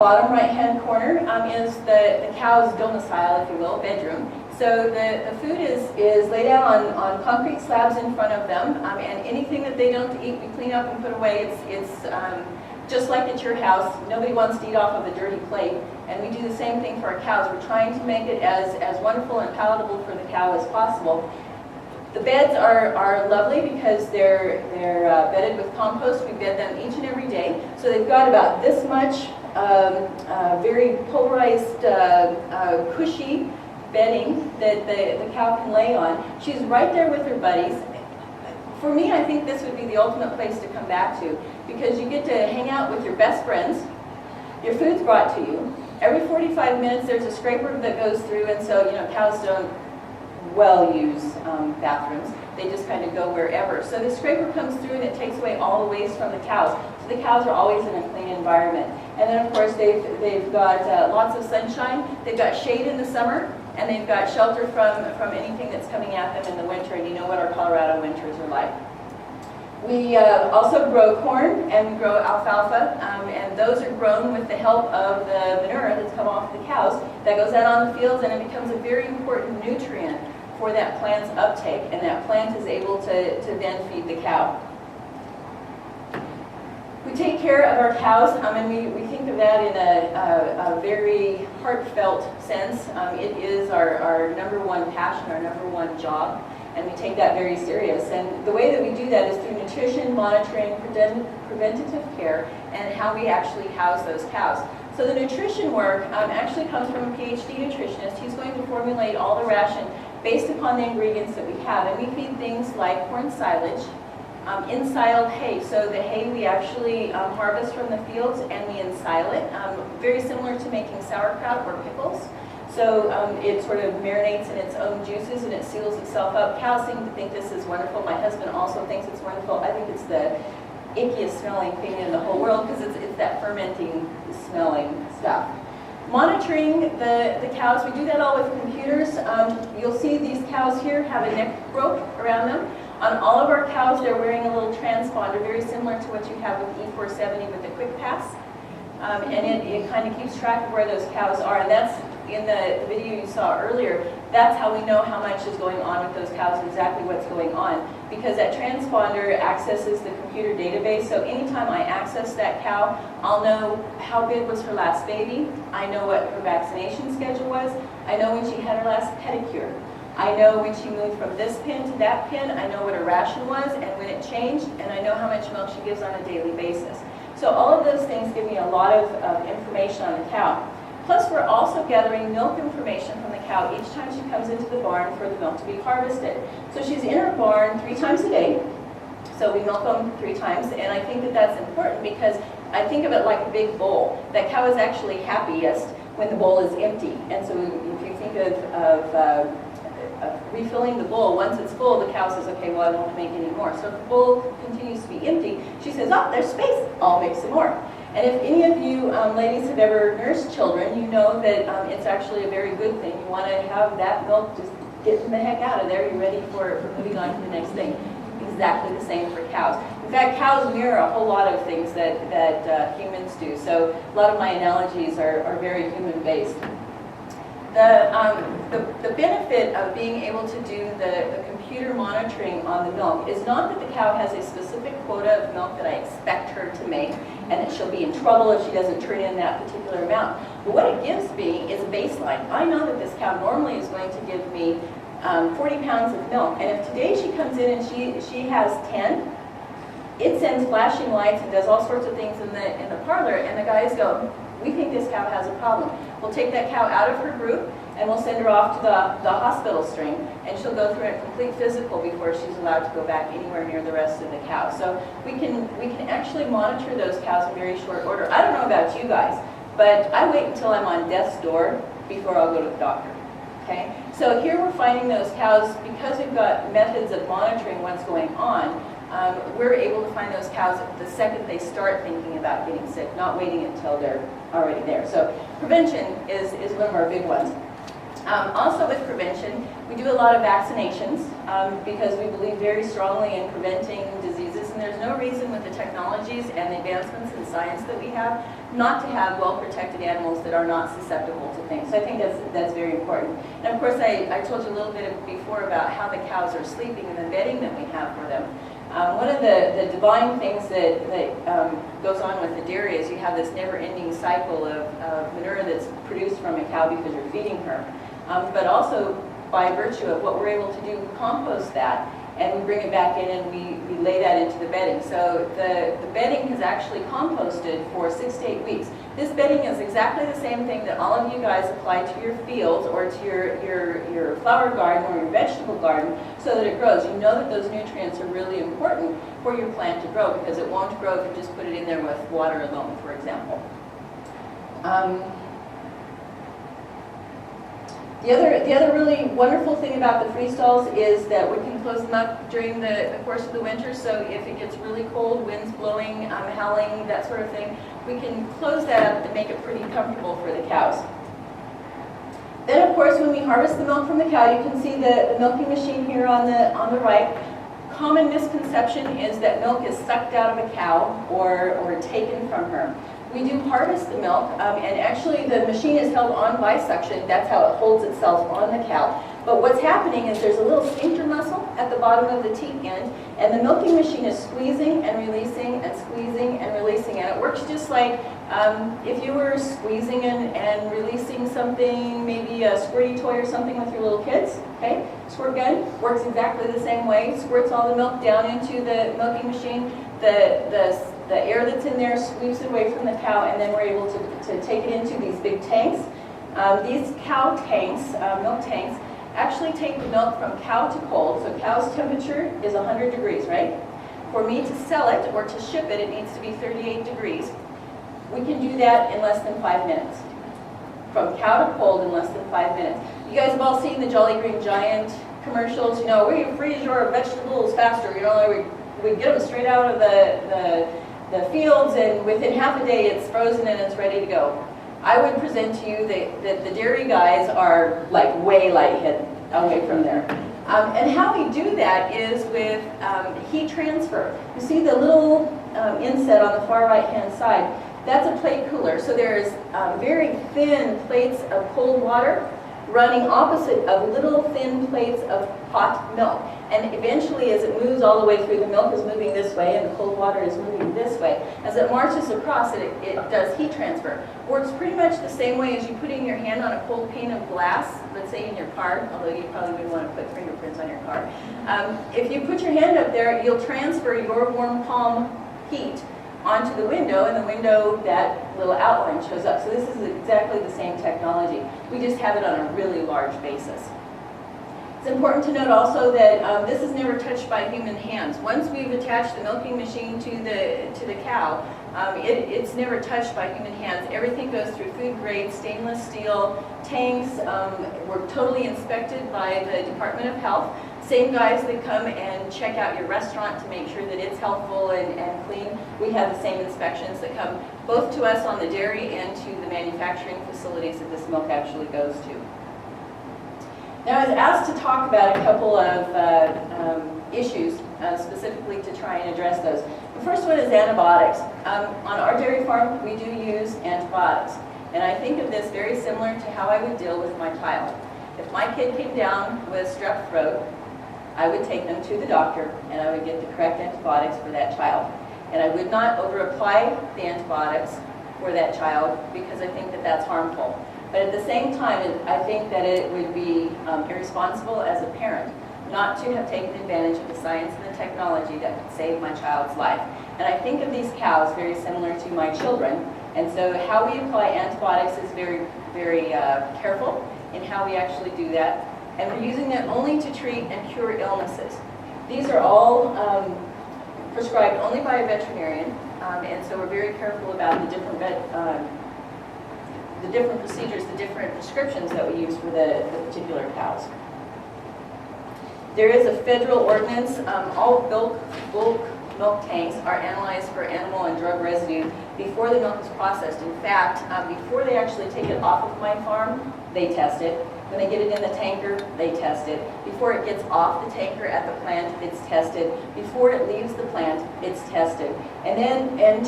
Bottom right-hand corner is the cow's domicile, if you will, bedroom. So the food is laid out on concrete slabs in front of them, and anything that they don't eat, we clean up and put away. It's just like at your house. Nobody wants to eat off of a dirty plate, and we do the same thing for our cows. We're trying to make it as wonderful and palatable for the cow as possible. The beds are lovely because they're bedded with compost. We bed them each and every day. So they've got about this much very polarized, cushy bedding that the cow can lay on. She's right there with her buddies. For me, I think this would be the ultimate place to come back to, because you get to hang out with your best friends. Your food's brought to you. Every 45 minutes there's a scraper that goes through, and so cows don't use bathrooms. They just kind of go wherever. So the scraper comes through and it takes away all the waste from the cows. So the cows are always in a clean environment. And then of course they've got lots of sunshine. They've got shade in the summer, and they've got shelter from anything that's coming at them in the winter. And you know what our Colorado winters are like. We also grow corn and we grow alfalfa, and those are grown with the help of the manure that's come off the cows. That goes out on the fields, and it becomes a very important nutrient for that plant's uptake, and that plant is able to then feed the cow. We take care of our cows, and we think of that in a very heartfelt sense. It is our number one passion, our number one job, and we take that very serious. And the way that we do that is through nutrition, monitoring, preventative care, and how we actually house those cows. So the nutrition work actually comes from a PhD nutritionist. He's going to formulate all the ration based upon the ingredients that we have. And we feed things like corn silage, ensiled hay. So the hay we actually harvest from the fields and we ensile it, very similar to making sauerkraut or pickles. So it sort of marinates in its own juices and it seals itself up. Cows seem to think this is wonderful. My husband also thinks it's wonderful. I think it's the ickiest smelling thing in the whole world because it's that fermenting smelling stuff. Monitoring the cows, we do that all with computers. You'll see these cows here have a neck rope around them. On all of our cows, they're wearing a little transponder, very similar to what you have with E470 with the Quick Pass. And it kind of keeps track of where those cows are. And that's in the video you saw earlier. That's how we know how much is going on with those cows, exactly what's going on. Because that transponder accesses the computer database. So anytime I access that cow, I'll know how big was her last baby. I know what her vaccination schedule was. I know when she had her last pedicure. I know when she moved from this pin to that pin. I know what her ration was and when it changed. And I know how much milk she gives on a daily basis. So all of those things give me a lot of information on the cow. Plus, we're also gathering milk information from the cow each time she comes into the barn for the milk to be harvested. So she's in her barn 3 times a day. So we milk them 3 times, and I think that that's important because I think of it like a big bowl. That cow is actually happiest when the bowl is empty. And so if you think of refilling the bowl, once it's full, the cow says, okay, well, I don't want to make any more. So if the bowl continues to be empty, she says, oh, there's space, I'll make some more. And if any of you ladies have ever nursed children, you know that it's actually a very good thing. You want to have that milk just get the heck out of there. You're ready for moving on to the next thing. Exactly the same for cows. In fact, cows mirror a whole lot of things that humans do. So a lot of my analogies are very human-based. The benefit of being able to do the computer monitoring on the milk is not that the cow has a specific quota of milk that I expect her to make and that she'll be in trouble if she doesn't turn in that particular amount. But what it gives me is a baseline. I know that this cow normally is going to give me 40 pounds of milk, and if today she comes in and she has 10, it sends flashing lights and does all sorts of things in the parlor, and the guys go, we think this cow has a problem. We'll take that cow out of her group and we'll send her off to the hospital string, and she'll go through a complete physical before she's allowed to go back anywhere near the rest of the cows. So we can actually monitor those cows in very short order. I don't know about you guys, but I wait until I'm on death's door before I'll go to the doctor. Okay? So here we're finding those cows, because we've got methods of monitoring what's going on, we're able to find those cows the second they start thinking about getting sick, not waiting until they're already there. So prevention is one of our big ones. Also with prevention, we do a lot of vaccinations because we believe very strongly in preventing diseases in and there's no reason with the technologies and the advancements in science that we have not to have well-protected animals that are not susceptible to things. So I think that's very important. And of course, I told you a little bit before about how the cows are sleeping and the bedding that we have for them. One of the divine things that goes on with the dairy is you have this never-ending cycle of manure that's produced from a cow because you're feeding her. But also, by virtue of what we're able to do, we compost that, and we bring it back in and we lay that into the bedding. So the bedding is actually composted for 6 to 8 weeks. This bedding is exactly the same thing that all of you guys apply to your fields or to your flower garden or your vegetable garden so that it grows. You know that those nutrients are really important for your plant to grow because it won't grow if you just put it in there with water alone, for example. The other really wonderful thing about the free stalls is that we can close them up during the course of the winter. So if it gets really cold, winds blowing, howling, that sort of thing, we can close that up and make it pretty comfortable for the cows. Then of course when we harvest the milk from the cow, you can see the milking machine here on the right. Common misconception is that milk is sucked out of a cow or taken from her. We do harvest the milk, and actually the machine is held on by suction. That's how it holds itself on the cow. But what's happening is there's a little sphincter muscle at the bottom of the teat end, and the milking machine is squeezing and releasing and squeezing and releasing. And it works just like if you were squeezing and releasing something, maybe a squirty toy or something with your little kids. Okay, squirt gun works exactly the same way. Squirts all the milk down into the milking machine. The air that's in there sweeps it away from the cow, and then we're able to take it into these big tanks. These cow tanks, milk tanks, actually take the milk from cow to cold. So cow's temperature is 100 degrees, right? For me to sell it or to ship it, it needs to be 38 degrees. We can do that in less than 5 minutes. From cow to cold in less than 5 minutes. You guys have all seen the Jolly Green Giant commercials. You know, we freeze your vegetables faster. You know, we get them straight out of the fields, and within half a day it's frozen and it's ready to go. I would present to you that the dairy guys are like way lightheaded away from there. And how we do that is with heat transfer. You see the little inset on the far right hand side? That's a plate cooler. So there's very thin plates of cold water running opposite of little thin plates of hot milk. And eventually, as it moves all the way through, the milk is moving this way and the cold water is moving this way. As it marches across, it does heat transfer. Works pretty much the same way as you putting your hand on a cold pane of glass, let's say in your car, although you probably wouldn't want to put fingerprints on your car. If you put your hand up there, you'll transfer your warm palm heat onto the window, and the window, that little outline shows up. So this is exactly the same technology. We just have it on a really large basis. It's important to note also that this is never touched by human hands. Once we've attached the milking machine to the cow, it's never touched by human hands. Everything goes through food-grade stainless steel tanks. We're totally inspected by the Department of Health. Same guys that come and check out your restaurant to make sure that it's healthful and clean. We have the same inspections that come both to us on the dairy and to the manufacturing facilities that this milk actually goes to. Now, I was asked to talk about a couple of issues specifically to try and address those. The first one is antibiotics. On our dairy farm, we do use antibiotics. And I think of this very similar to how I would deal with my child. If my kid came down with strep throat, I would take them to the doctor and I would get the correct antibiotics for that child. And I would not over-apply the antibiotics for that child because I think that that's harmful. But at the same time, I think that it would be irresponsible as a parent not to have taken advantage of the science and the technology that could save my child's life. And I think of these cows very similar to my children. And so how we apply antibiotics is very, very careful in how we actually do that. And we're using them only to treat and cure illnesses. These are all prescribed only by a veterinarian, and so we're very careful about the different procedures, the different prescriptions that we use for the particular cows. There is a federal ordinance. All bulk milk tanks are analyzed for animal and drug residue before the milk is processed. In fact, before they actually take it off of my farm, they test it. When they get it in the tanker, they test it. Before it gets off the tanker at the plant, it's tested. Before it leaves the plant, it's tested. And then in